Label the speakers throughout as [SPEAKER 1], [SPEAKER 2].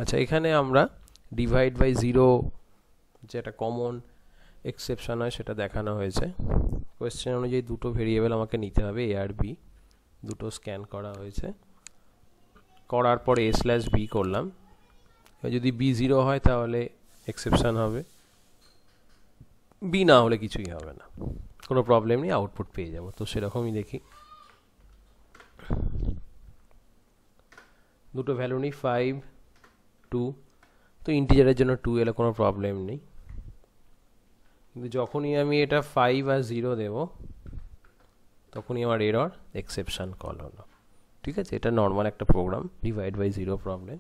[SPEAKER 1] আচ্ছা, এখানে আমরা ডিভাইড বাই জিরো যেটা কমন এক্সেপশন হয় সেটা দেখানো হয়েছে। কোয়েশ্চেন অনুযায়ী দুটো ভেরিয়েবল আমাকে নিতে হবে, এ আর বি, দুটো স্ক্যান করা হয়েছে। করার পর এ স্ল্যাশ বি করলাম। যদি বি জিরো হয় তাহলে এক্সেপশন হবে, বি না হলে কিছুই হবে না, কোনো প্রবলেম নেই, আউটপুট পেয়ে যাব। তো সেরকমই দেখি, দুটো ভ্যালু নিই 5 2, তো ইন্টিজারের জন্য 2 এলে কোনো প্রবলেম নেই। কিন্তু যখনই আমি এটা 5 আর 0 দেব তখনই আমার এরর এক্সেপশন কল হলো। ঠিক আছে, এটা নর্মাল একটা program, divide by zero problem.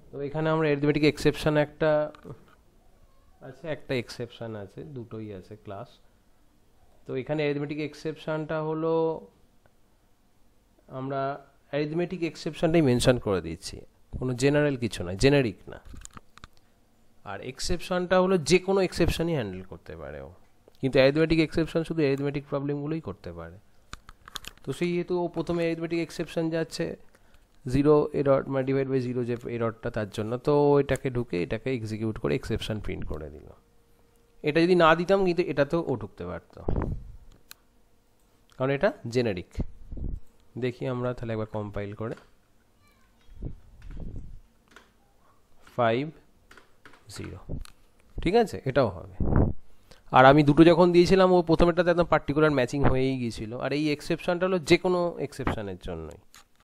[SPEAKER 1] তো এখানে আমরা অ্যারিথমেটিক এক্সেপশন একটা আছে, একটা এক্সেপশন আছে, দুটোই আছে ক্লাস। তো এখানে অ্যারিথমেটিক এক্সেপশনটা হলো, আমরা অ্যারিথমেটিক এক্সেপশনটাই মেনশন করে দিচ্ছি, কোনো জেনারেল কিছু না, জেনারিক না। আর এক্সেপশনটা হলো যে কোনো এক্সেপশনই হ্যান্ডেল করতে পারে ও, কিন্তু অ্যারিথমেটিক এক্সেপশন শুধু অ্যারিথমেটিক প্রবলেমগুলোই করতে পারে। তো সেই হেতু ও প্রথমে অ্যারিথমেটিক এক্সেপশন যাচ্ছে জিরো এরর, মানে ডিভাইড বাই জিরো যে এররটা, তার জন্য তো এটাকে ঢুকে এটাকে এক্সিকিউট করে এক্সেপশন প্রিন্ট করে দিল। এটা যদি না দিতাম কিন্তু এটাতেও ও ঢুকতে পারতো, কারণ এটা জেনারিক। দেখি আমরা তাহলে একবার কম্পাইল করে, 5 0, ঠিক আছে, এটাও হবে। আর আমি দুটো যখন দিয়েছিলাম ও প্রথমেরটাতে একদম পার্টিকুলার ম্যাচিং হয়েই গিয়েছিল। আর এই এক্সেপশনটা হলো যে কোনো এক্সেপশনের জন্যই।